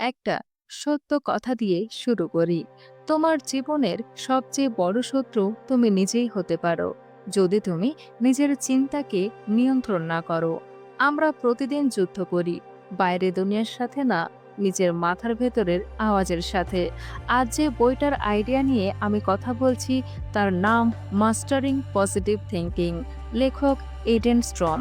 একটা সত্য কথা দিয়ে শুরু করি। তোমার জীবনের সবচেয়ে বড় শত্রু তুমি নিজেই হতে পারো, যদি তুমি নিজের চিন্তাকে নিয়ন্ত্রণ না করো। আমরা প্রতিদিন যুদ্ধ করি, বাইরে দুনিয়ার সাথে না, নিজের মাথার ভেতরের আওয়াজের সাথে। আজ যে বইটার আইডিয়া নিয়ে আমি কথা বলছি তার নাম মাস্টারিং পজিটিভ থিঙ্কিং, লেখক এডেন স্ট্রম।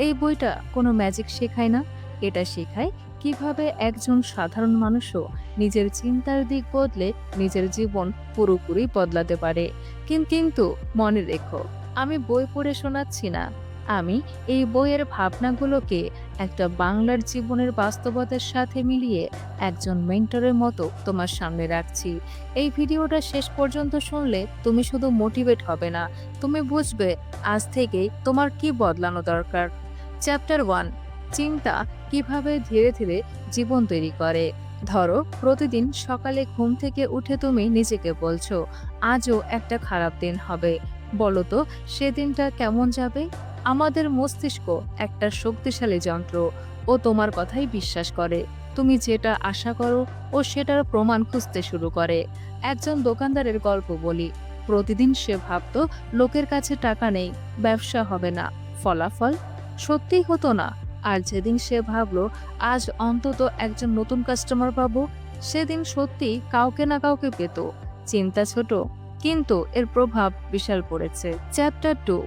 এই বইটা কোনো ম্যাজিক শেখায় না, এটা শেখায় কিভাবে একজন সাধারণ মানুষও নিজের চিন্তার দিক বদলে নিজের জীবন পুরোপুরি বদলাতে পারে। কিন্তু মনে রেখো, আমি বই পড়ে শোনাচ্ছি না, আমি এই বইয়ের ভাবনাগুলোকে একটা বাংলার জীবনের বাস্তবতার সাথে মিলিয়ে একজন মেন্টরের মতো তোমার সামনে রাখছি। এই ভিডিওটা শেষ পর্যন্ত শুনলে তুমি শুধু মোটিভেট হবে না, তুমি বুঝবে আজ থেকেই তোমার কি বদলানো দরকার। চ্যাপ্টার 1, চিন্তা কিভাবে ধীরে ধীরে জীবন তৈরি করে। ধরো, প্রতিদিন সকালে ঘুম থেকে উঠে তুমি নিজেকে বলছো, আজও একটা খারাপ দিন হবে। বলো তো, সেদিনটা কেমন যাবে? আমাদের মস্তিষ্ক একটা শক্তিশালী যন্ত্র, ও তোমার কথাই বিশ্বাস করে। তুমি যেটা আশা করো ও সেটার প্রমাণ খুঁজতে শুরু করে। একজন দোকানদারের গল্প বলি। প্রতিদিন সে ভাবতো লোকের কাছে টাকা নেই, ব্যবসা হবে না। ফলাফল সত্যিই হতো না। আর যেদিন সে ভাবলো আজ অন্তত একজন নতুন কাস্টমার পাবো, সেদিন সত্যি কাউকে না কাউকে পেত। চিন্তা ছোট, কিন্তু এর প্রভাব বিশাল পড়েছে। চ্যাপ্টার 2,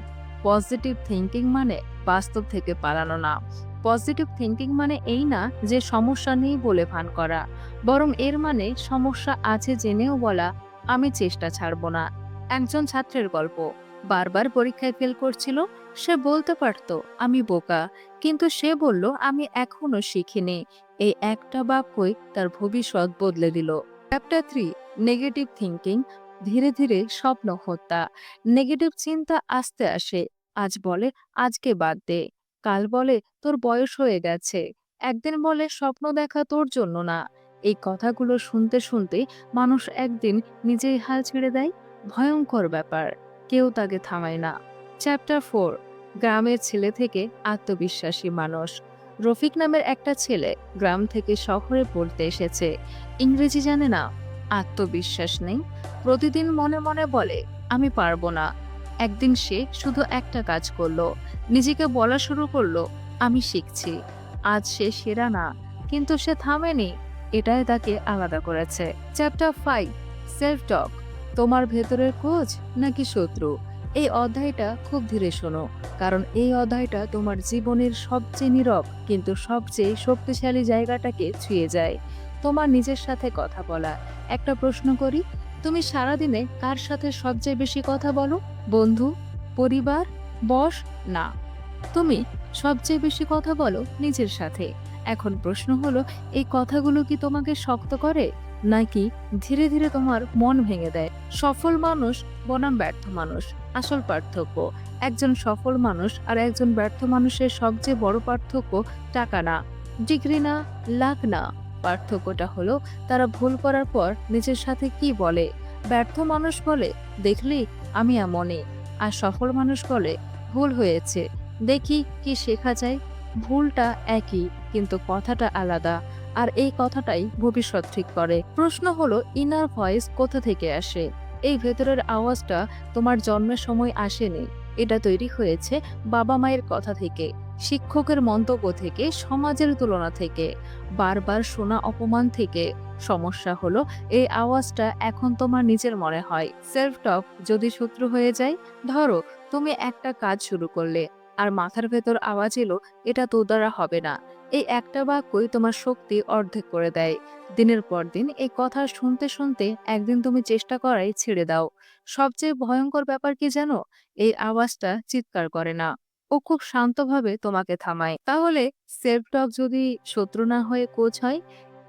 পজিটিভ থিঙ্কিং মানে বাস্তব থেকে পালানো না। পজিটিভ থিঙ্কিং মানে এই না যে সমস্যা নেই বলে ভান করা, বরং এর মানে সমস্যা আছে জেনেও বলা, আমি চেষ্টা ছাড়বো না। একজন ছাত্রের গল্প। বারবার পরীক্ষায় ফেল করছিল। সে বলতে পারতো আমি বোকা, কিন্তু সে বলল আমি এখনো শিখিনি। এই একটা বাক্যই তার ভবিষ্যৎ বদলে দিল। চ্যাপ্টার 3, নেগেটিভ থিঙ্কিং, ধীরে ধীরে স্বপ্ন হত্যা। নেগেটিভ চিন্তা আসতে আসে। আজ বলে আজকে বাদ দে, কাল বলে তোর বয়স হয়ে গেছে, একদিন বলে স্বপ্ন দেখা তোর জন্য না। এই কথাগুলো শুনতে শুনতে মানুষ একদিন নিজেই হাল ছেড়ে দেয়। ভয়ঙ্কর ব্যাপার, কেউ তাকে থামায় না। চ্যাপ্টার 4, গ্রামের ছেলে থেকে আত্মবিশ্বাসী মানুষ। রফিক নামের একটা ছেলে গ্রাম থেকে শহরে পড়তে এসেছে। ইংরেজি জানে না, আত্মবিশ্বাস নেই, প্রতিদিন মনে মনে বলে আমি পারবো না। একদিন সে শুধু একটা কাজ করলো, নিজেকে বলা শুরু করলো আমি শিখছি। আজ সে সেরা না, কিন্তু সে থামেনি, এটাই তাকে আলাদা করেছে। চ্যাপ্টার 5, সেলফ টক, তোমার ভেতরের কোচ নাকি শত্রু। এই অধ্যায়টা খুব ধীরে শোনো, কারণ এই অধ্যায়টা তোমার জীবনের সবচেয়ে নীরব কিন্তু সবচেয়ে শক্তিশালী জায়গাটাকে ছুঁয়ে যায়। তোমার নিজের সাথে কথা বলা। একটা প্রশ্ন করি, তুমি সারাদিনে কার সাথে সবচেয়ে বেশি কথা বলো? বন্ধু, পরিবার, বস? না, তুমি সবচেয়ে বেশি কথা বলো নিজের সাথে। এখন প্রশ্ন হলো, এই কথাগুলো কি তোমাকে শক্ত করে, নাকি ধীরে ধীরে তোমার মন ভেঙে দেয়? সফল মানুষ বনাম ব্যর্থ মানুষ, আসল পার্থক্য। একজন সফল মানুষ আর একজন ব্যর্থ মানুষের সবচেয়ে বড় পার্থক্য টাকা না, ডিগ্রি না, লাখ না। পার্থক্যটা হলো তারা ভুল করার পর নিজের সাথে কি বলে। ব্যর্থ মানুষ বলে দেখলি আমি এমনই, আর সফল মানুষ বলে ভুল হয়েছে, দেখি কি শেখা যায়। ভুলটা একই, কিন্তু কথাটা আলাদা, আর এই কথাটাই ভবিষ্যৎ ঠিক করে। প্রশ্ন হলো, ইনার ভয়েস কোথা থেকে আসে? এই ভেতরের আওয়াজটা তোমার জন্মের সময় আসেনি, এটা তৈরি হয়েছে বাবা মায়ের কথা থেকে, শিক্ষকের মন্তব্য থেকে, সমাজের তুলনা থেকে, বারবার শোনা অপমান থেকে। সমস্যা হলো এই আওয়াজটা এখন তোমার নিজের মনে হয়। সেলফ টক যদি শত্রু হয়ে যায়, ধরো তুমি একটা কাজ শুরু করলে আর মাথার ভেতর আওয়াজ এলো এটা তোর দ্বারা হবে না। এই একটা বাক্যই তোমার শক্তি অর্ধেক করে দেয়। দিনের পর দিন এই কথা শুনতে শুনতে একদিন তুমি চেষ্টা করাই ছেড়ে দাও। সবচেয়ে ভয়ঙ্কর ব্যাপার কি জানো? এই আওয়াজটা চিৎকার করে না, ও খুব শান্তভাবে তোমাকে থামায়। তাহলে সেলফ টক যদি শত্রু না হয়ে কোচ হয়?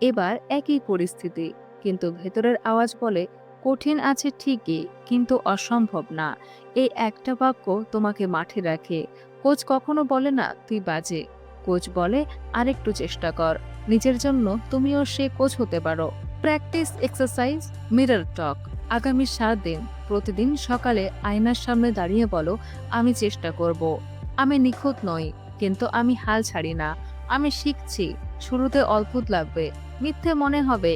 এবার একই পরিস্থিতি, কিন্তু ভেতরের আওয়াজ বলে কঠিন আছে ঠিকই, কিন্তু অসম্ভব না। এই একটা বাক্য তোমাকে মাঠে রাখে। কোচ কখনো বলে না তুই বাজে, কোচ বলে আরেকটু চেষ্টা কর, নিজের জন্য তুমিও সে কোচ হতে পারো। প্র্যাকটিস এক্সারসাইজ, মিরর টক। আগামী 7 দিন প্রতিদিন সকালে আয়নার সামনে দাঁড়িয়ে বলো আমি চেষ্টা করব, আমি নিখুঁত নই, কিন্তু আমি হাল ছাড়ি না, আমি শিখছি। শুরুতে অদ্ভুত লাগবে, মিথ্যে মনে হবে,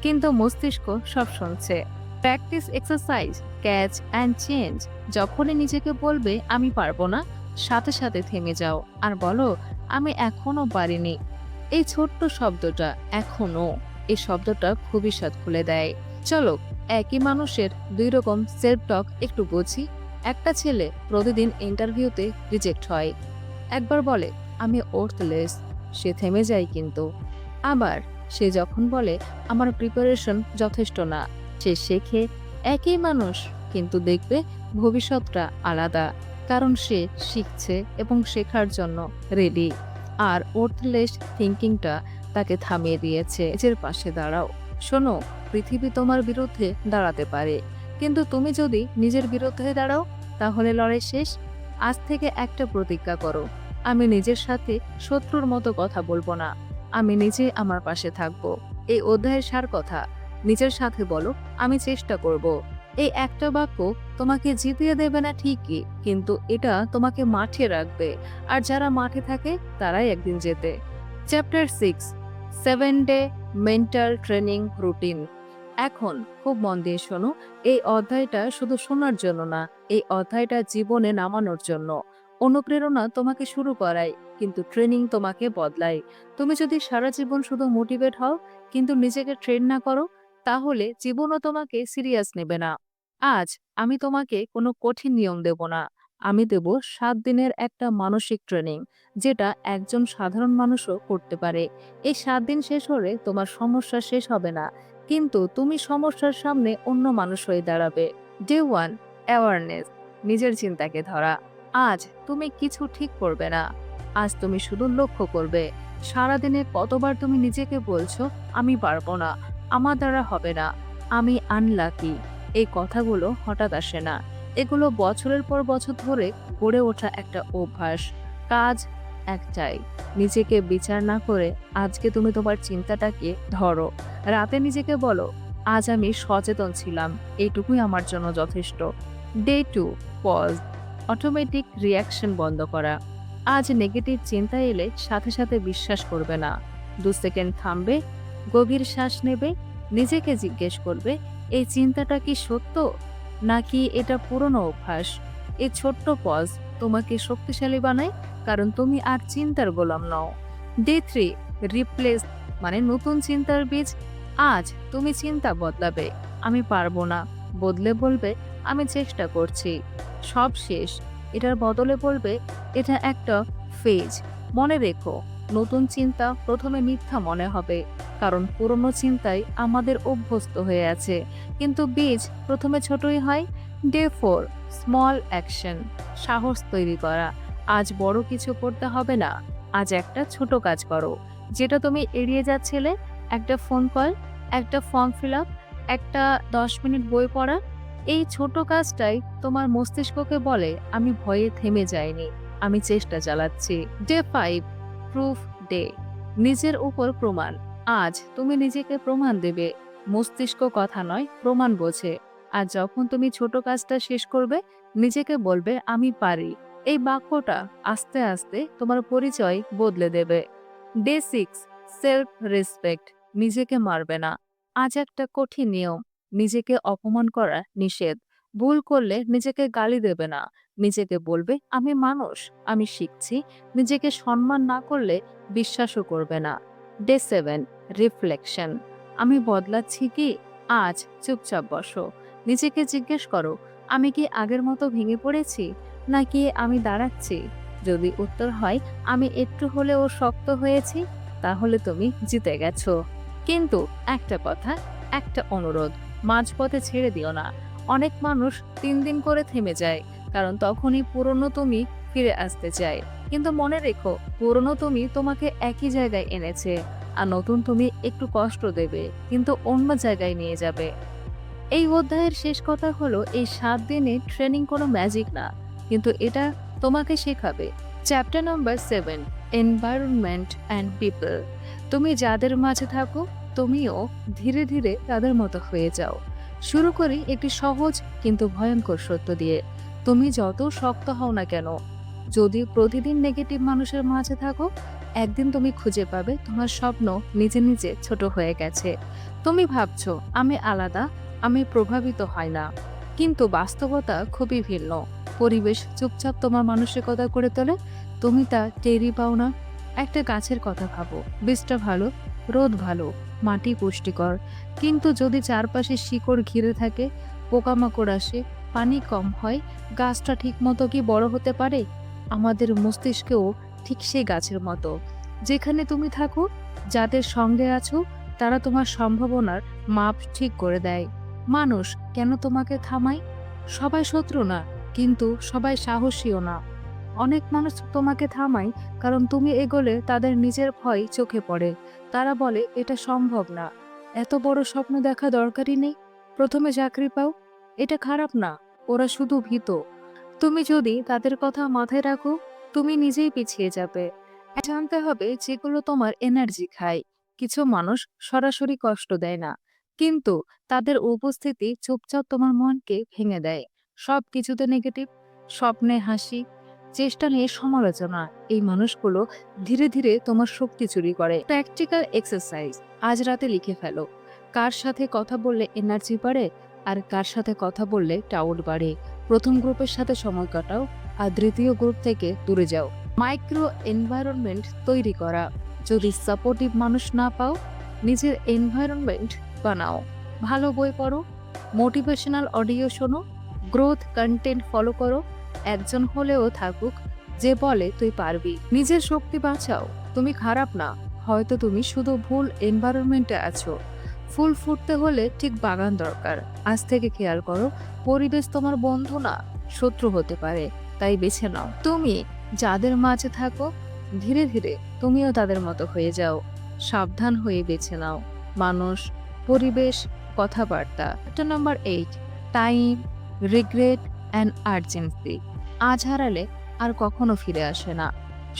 কিন্তু মস্তিষ্ক সব শুনছে। Practice exercise, catch and change. যখনই নিজেকে বলবে আমি পারবো না, সাথে সাথে থেমে যাও আর বলো আমি এখনো পারিনি। এই ছোট্ট শব্দটা এখনো, এই শব্দটা ভবিষ্যৎ খুলে দেয়। চলো একই মানুষের দুই রকম সেলফ টক একটু বুঝি। একটা ছেলে প্রতিদিন ইন্টারভিউতে রিজেক্ট হয়। একবার বলে আমি ওর্থলেস, সে থেমে যায় কিন্তু। আবার সে যখন বলে আমার প্রিপারেশন যথেষ্ট না, সে শেখে। একই মানুষ, কিন্তু দেখবে ভবিষ্যৎটা আলাদা, কারণ সে শিখছে এবং শেখার জন্য রেডি। আর ওর্থলেস থিঙ্কিংটা তাকে থামিয়ে দিয়েছে। নিজের পাশে দাঁড়াও। শোনো, পৃথিবী তোমার বিরুদ্ধে দাঁড়াতে পারে, কিন্তু তুমি যদি নিজের বিরুদ্ধে দাঁড়াও, তাহলে লড়াই শেষ। আজ থেকে একটা প্রতিজ্ঞা করো, আমি নিজের সাথে শত্রুর মতো কথা বলবো না, আমি নিজে আমার পাশে থাকবো। এই অধ্যায়ের সার কথা, নিজের সাথে বলো আমি চেষ্টা করব। এই একটা বাক্য তোমাকে জিতিয়ে দেবে না ঠিকই, কিন্তু এটা তোমাকে মাঠে রাখবে। আর যারা মাঠে থাকে তারাই একদিন জেতে। Chapter 6, 7 day mental training routine. এখন খুব মন দিয়ে শোনো। এই অধ্যায়টা শুধু শোনার জন্য না, এই অধ্যায়টা জীবনে নামানোর জন্য। অনুপ্রেরণা তোমাকে শুরু করায়, কিন্তু ট্রেনিং তোমাকে বদলায়। তুমি যদি সারা জীবন শুধু মোটিভেট হও কিন্তু নিজেকে ট্রেন না করো, তাহলে জীবনও তোমাকে সিরিয়াস নেবে না। আজ আমি তোমাকে কোনো কঠিন নিয়ম দেব না, আমি দেব 7 দিনের একটা মানসিক ট্রেনিং, যেটা একজন সাধারণ মানুষও করতে পারে। এই 7 দিন শেষ হলে তোমার সমস্যা শেষ হবে না, কিন্তু তুমি সমস্যার সামনে অন্য মানুষ হয়ে দাঁড়াবে। ডে 1, অ্যাওয়ারনেস, নিজের চিন্তাকে ধরা। আজ তুমি কিছু ঠিক করবে না, আজ তুমি শুধু লক্ষ্য করবে সারাদিনে কতবার তুমি নিজেকে বলছো আমি পারবো না, আমার দ্বারা হবে না, আমি আনলাকি। এই কথাগুলো হঠাৎ আসে না, এগুলো বছরের পর বছর ধরে গড়ে ওঠা একটা অভ্যাস। কাজ একটাই, নিজেকে বিচার না করে আজকে তুমি তোমার চিন্তাটাকে ধরো। রাতে নিজেকে বলো আজ আমি সচেতন ছিলাম, এইটুকুই আমার জন্য যথেষ্ট। ডে 2, পজ, অটোমেটিক রিয়াকশন বন্ধ করা। আজ নেগেটিভ চিন্তা এলে সাথে সাথে বিশ্বাস করবে না, 2 সেকেন্ড থামবে, গভীর শ্বাস নেবে, নিজেকে জিজ্ঞেস করবে এই চিন্তাটা কি সত্য, নাকি এটা পুরনো অভ্যাস। এই ছোট্ট পজ তোমাকে শক্তিশালী বানায়, কারণ তুমি আর চিন্তার গোলাম নও। ডে 3, রিপ্লেস, মানে নতুন চিন্তার বীজ। আজ তুমি চিন্তা বদলাবে আমি পারবো না বদলে বলবে আমি চেষ্টা করছি। সব শেষ, এটার বদলে বলবে এটা একটা ফেজ। মনে রেখো, নতুন চিন্তা প্রথমে মিথ্যা মনে হবে, কারণ পুরনো চিন্তায় আমাদের অভ্যস্ত হয়ে আছে, কিন্তু বীজ প্রথমে ছোটই হয়। ডে 4, স্মল অ্যাকশন, সাহস তৈরি করা। আজ বড় কিছু করতে হবে না, আজ একটা ছোট কাজ করো, যেটা তুমি এড়িয়ে যাচ্ছিলে। একটা ফোন কল, একটা ফর্ম ফিল আপ, একটা 10 মিনিট বই পড়া। এই ছোট কাজটাই তোমার মস্তিষ্ককে বলে আমি ভয়ে থেমে যাইনি, আমি চেষ্টা চালাচ্ছি। ডে 5, প্রুফ ডে, নিজের উপর প্রমাণ। আজ তুমি নিজেকে প্রমাণ দেবে, মস্তিষ্ক কথা নয় প্রমাণ বোঝে। আর যখন তুমি ছোট কাজটা শেষ করবে, নিজেকে বলবে আমি পারি। এই বাক্যটা আস্তে আস্তে তোমার পরিচয় বদলে দেবে। ডে 6, সেলফ রেসপেক্ট, নিজেকে মারবে না। আজ একটা কঠিন নিয়ম, নিজেকে অপমান করা নিষেধ। ভুল করলে নিজেকে গালি দেবে না, নিজেকে বলবে আমি মানুষ, আমি শিখছি। নিজেকে সম্মান না করলে বিশ্বাসও করবে না। ডে 7, রিফ্লেকশন, আমি বদলাচ্ছি কি। আজ চুপচাপ বসো, নিজেকে জিজ্ঞেস করো আমি কি আগের মতো ভেঙে পড়েছি, নাকি আমি দাঁড়াচ্ছি। যদি উত্তর হয় আমি একটু হলেও শক্ত হয়েছি, তাহলে তুমি জিতে গেছো। কিন্তু একটা কথা, একটা অনুরোধ, মাঝপথে ছেড়ে দিও না। অনেক মানুষ 3 দিন করে থেমে যায়, কারণ তখনই পুরনো তুমি ফিরে আসতে চায়। কিন্তু মনে রেখো, পুরনো তুমি তোমাকে একই জায়গায় এনেছে, আর নতুন তুমি একটু কষ্ট দেবে, কিন্তু অন্য জায়গায় নিয়ে যাবে। এই অধ্যায়ের শেষ কথা হলো এই 7 দিনে ট্রেনিং কোনো ম্যাজিক না, কিন্তু এটা তোমাকে শেখাবে। Chapter number 7, environment and people. তুমি যাদের মাঝে থাকো, তুমিও ধীরে ধীরে তাদের মতো হয়ে যাও। শুরু করি একটি সহজ কিন্তু ভয়ঙ্কর সত্য দিয়ে। তুমি যত শক্ত হও না কেন, যদি প্রতিদিন নেগেটিভ মানুষের মাঝে থাকো, একদিন তুমি খুঁজে পাবে তোমার স্বপ্ন নিজে নিজে ছোট হয়ে গেছে। তুমি ভাবছো আমি আলাদা, আমি প্রভাবিত হয় না, কিন্তু বাস্তবতা খুবই ভিন্ন। পরিবেশ চুপচাপ তোমার মানসিকতা করে তোলে, তুমি তা টেরই পাও না। একটা গাছের কথা ভাবো, বীজটা ভালো, রোদ ভালো, মাটি পুষ্টিকর, কিন্তু যদি চারপাশে শিকড় ঘিরে থাকে, পোকামাকড় আসে, পানি কম হয়, গাছটা ঠিক মতো কি বড় হতে পারে? আমাদের মস্তিষ্কেও ঠিক সেই গাছের মতো। যেখানে তুমি থাকো, যাদের সঙ্গে আছো, তারা তোমার সম্ভাবনার মাপ ঠিক করে দেয়। মানুষ কেন তোমাকে থামায়? সবাই শত্রু না, কিন্তু সবাই সাহসীও না। অনেক মানুষ তোমাকে থামায় কারণ তুমি এগোলে তাদের নিজের ভয় চোখে পড়ে। তারা বলে এটা সম্ভব না, এত বড় স্বপ্ন দেখা দরকারই নেই, প্রথমে চাকরি পাও। এটা খারাপ না, ওরা শুধু ভীত। তুমি যদি তাদের কথা মাথায় রাখো, তুমি নিজেই পিছিয়ে যাবে। জানতে হবে যেগুলো তোমার এনার্জি খায়। কিছু মানুষ সরাসরি কষ্ট দেয় না, কিন্তু তাদের উপস্থিতি চুপচাপ তোমার মনকে ভেঙে দেয়। সব কিছুতে নেগেটিভ, স্বপ্নে হাসি, চেষ্টা নিয়ে সমালোচনা, এই মানুষগুলো ধীরে ধীরে তোমার শক্তি চুরি করে। প্র্যাকটিক্যাল এক্সারসাইজ, আজ রাতে লিখে ফেলো কার সাথে কথা বললে এনার্জি বাড়ে আর কার সাথে কথা বললে টাউট বাড়ে। প্রথম গ্রুপের সাথে সময় কাটাও আর দ্বিতীয় গ্রুপ থেকে দূরে যাও। মাইক্রো এনভায়রনমেন্ট তৈরি করা, যদি সাপোর্টিভ মানুষ না পাও, নিজের এনভায়রনমেন্ট বানাও। ভালো বই পড়ো, মোটিভেশনাল অডিও শোনো, গ্রোথ কন্টেন্ট ফলো করো। একজন হলেও থাকুক যে বলে তুই পারবি। নিজের শক্তি বাঁচাও, তুমি খারাপ না, হয়তো তুমি শুধু ভুল এনভায়রনমেন্টে আছো। ফুল ফুটতে হলে ঠিক বাগান দরকার। আজ থেকে খেয়াল করো, পরিবেশ তোমার বন্ধু না, শত্রু হতে পারে, তাই বেছে নাও। তুমি যাদের মাঝে থাকো, ধীরে ধীরে তুমিও তাদের মতো হয়ে যাও। সাবধান হয়ে বেছে নাও মানুষ, পরিবেশ, কথাবার্তা। Number 8, time, regret and urgency. আজ হারালে আর কখনো ফিরে আসে না।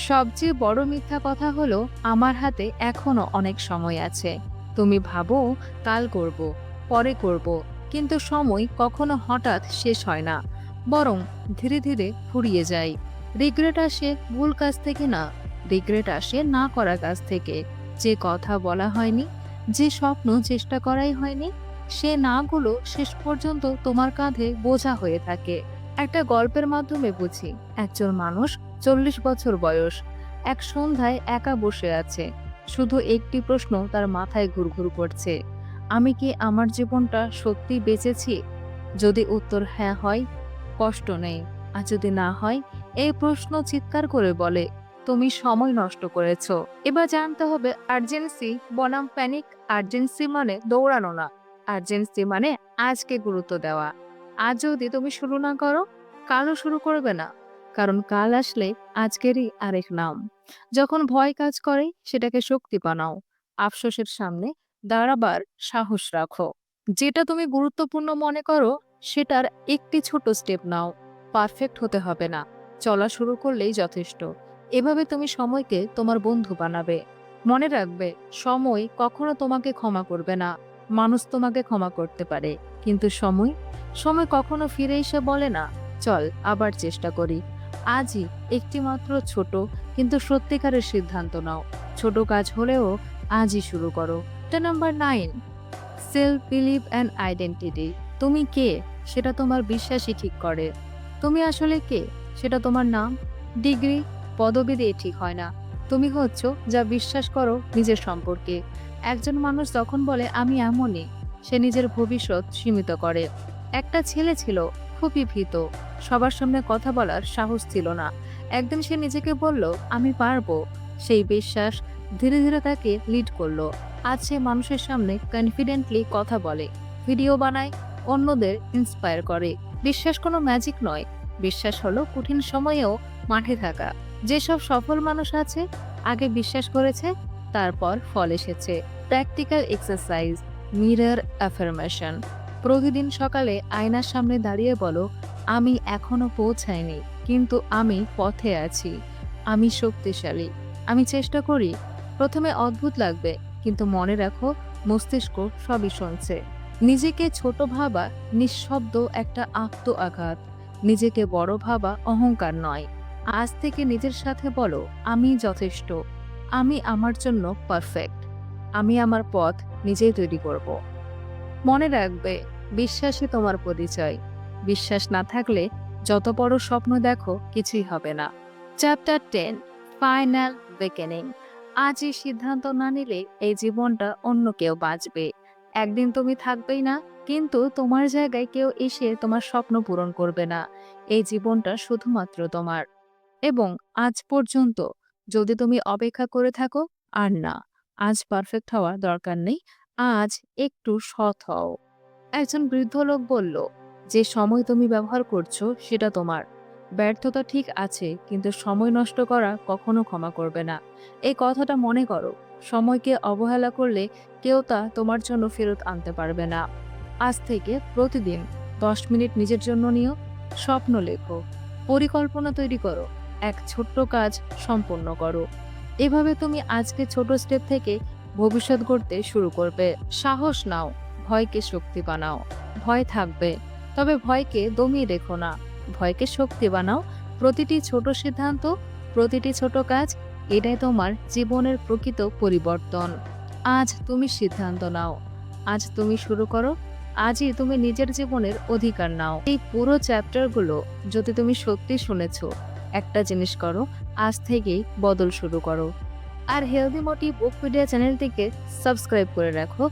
সবচেয়ে বড় মিথ্যা কথা হলো আমার হাতে এখনো অনেক সময় আছে। তুমি ভাবো কাল করব, পরে করব, কিন্তু সময় কখনো হঠাৎ শেষ হয় না, বরং ধীরে ধীরে ফুরিয়ে যায়। রিগ্রেট আসে ভুল কাজ থেকে না, রিগ্রেট আসে না করা কাজ থেকে। যে কথা বলা হয়নি, যে স্বপ্ন চেষ্টা করাই হয়নি, সে নাগুলো শেষ পর্যন্ত তোমার কাঁধে বোঝা হয়ে থাকে। একটা গল্পের মাধ্যমে বুঝি। একজন মানুষ 40 বছর বয়স, এক সন্ধ্যায় একা বসে আছে। শুধু একটি প্রশ্ন তার মাথায় ঘুরঘুর করছে, আমি কি আমার জীবনটা সত্যি বেঁচেছি? যদি উত্তর হ্যাঁ হয়, কষ্ট নেই, আর যদি না হয়, এই প্রশ্ন চিৎকার করে বলে তুমি সময় নষ্ট করেছো। এবার জানতে হবে আর্জেন্সি বনাম প্যানিক। আর্জেন্সি মানে দৌড়ানো না, আর্জেন্সি মানে আজকে গুরুত্ব দেওয়া। আজ যদি তুমি শুরু না করো, কালও শুরু করবে না, কারণ কাল আসলে আজকেরই আরেক নাম। যখন ভয় কাজ করে, সেটাকে শক্তি বানাও। আফসোসের সামনে দাঁড়াবার সাহস রাখো। যেটা তুমি গুরুত্বপূর্ণ মনে করো, সেটার একটি ছোট স্টেপ নাও। পারফেক্ট হতে হবে না, চলা শুরু করলেই যথেষ্ট। এভাবে তুমি সময়কে তোমার বন্ধু বানাবে। মনে রাখবে, সময় কখনো তোমাকে ক্ষমা করবে না। মানুষ তোমাকে ক্ষমা করতে পারে, কিন্তু সময়, সময় কখনো ফিরে এসে বলে না চল আবার চেষ্টা করি। আজই একটি মাত্র ছোট কিন্তু সত্যিকারের সিদ্ধান্ত নাও। ছোট কাজ হলেও আজই শুরু করো। Number 9, self believe and identity. তুমি কে সেটা তোমার বিশ্বাসই ঠিক করে। তুমি আসলে কে সেটা তোমার নাম, ডিগ্রি, পদবি দিয়ে ঠিক হয় না। তুমি হচ্ছ যা বিশ্বাস করো নিজের সম্পর্কে। একজন মানুষ যখন বলে আমি এমনই, সে নিজের ভবিষ্যৎ সীমিত করে। একটা ছেলে ছিল খুবই ভীত, সবার সামনে কথা বলার সাহস ছিল না। একদিন সে নিজেকে বলল আমি পারবো। সেই বিশ্বাস ধীরে ধীরে তাকে লিড করলো। আজ সে মানুষের সামনে কনফিডেন্টলি কথা বলে, ভিডিও বানায়, অন্যদের ইন্সপায়ার করে। বিশ্বাস কোনো ম্যাজিক নয়, বিশ্বাস হলো কঠিন সময়েও মাঠে থাকা। যেসব সফল মানুষ আছে, আগে বিশ্বাস করেছে, তারপর ফল এসেছে। Practical exercise, mirror affirmation. প্রতিদিন সকালে আয়নার সামনে দাঁড়িয়ে বলো আমি এখনো পৌঁছাইনি, কিন্তু আমি পথে আছি, আমি শক্তিশালী, আমি চেষ্টা করি। প্রথমে অদ্ভুত লাগবে, কিন্তু মনে রাখো মস্তিষ্ক সবই শুনছে। নিজেকে ছোট ভাবা নিঃশব্দ একটা আত্ম আঘাত। নিজেকে বড় ভাবা অহংকার নয়। আজ থেকে নিজের সাথে বলো আমি যথেষ্ট, আমি আমার জন্য পারফেক্ট। আমি আমার পথ নিজেই তৈরি করব। মনে রাখবে, বিশ্বাসই তোমার পরিচয়। বিশ্বাস না থাকলে যত বড় স্বপ্ন দেখো কিছুই হবে না। Chapter 10, final awakening. আজই সিদ্ধান্ত না নিলে এই জীবনটা অন্য কেউ বাঁচবে। একদিন তুমি থাকবেই না, কিন্তু তোমার জায়গায় কেউ এসে তোমার স্বপ্ন পূরণ করবে না। এই জীবনটা শুধুমাত্র তোমার। এবং আজ পর্যন্ত যদি তুমি অপেক্ষা করে থাকো, আর না, আজ পারফেক্ট হওয়ার দরকার নেই। আজ একটু সৎ হও। একজন বৃদ্ধ লোক বলল, যে সময় তুমি ব্যবহার করছো সেটা তোমার। ব্যর্থতা ঠিক আছে, কিন্তু সময় নষ্ট করা কখনো ক্ষমা করবে না। এই কথাটা মনে করো। সময়কে অবহেলা করলে কেউ তা তোমার জন্য ফেরত আনতে পারবে না। আজ থেকে প্রতিদিন 10 মিনিট নিজের জন্য নিও। স্বপ্ন লেখো, পরিকল্পনা তৈরি করো, এক ছোট্ট কাজ সম্পন্ন করো। এভাবে তুমি আজকে ছোট স্টেপ থেকে ভবিষ্যৎ গড়তে শুরু করবে। সাহস নাও, ভয়কে শক্তি বানাও। ভয় থাকবে, তবে ভয়কে দমিয়ে রেখো না। ভয়কে শক্তি বানাও। প্রতিটি ছোট সিদ্ধান্ত, প্রতিটি ছোট কাজ, এটাই তোমার জীবনের প্রকৃত পরিবর্তন। আজ তুমি সিদ্ধান্ত নাও, আজ তুমি শুরু করো, আজই তুমি নিজের জীবনের অধিকার নাও। এই পুরো চ্যাপ্টারগুলো যদি তুমি সত্যি শুনেছো, একটা জিনিস করো, আজ থেকেই বদল শুরু করো। আর হেলদি মোটিভ বুকপিডিয়া চ্যানেলটিকে সাবস্ক্রাইব করে রাখো।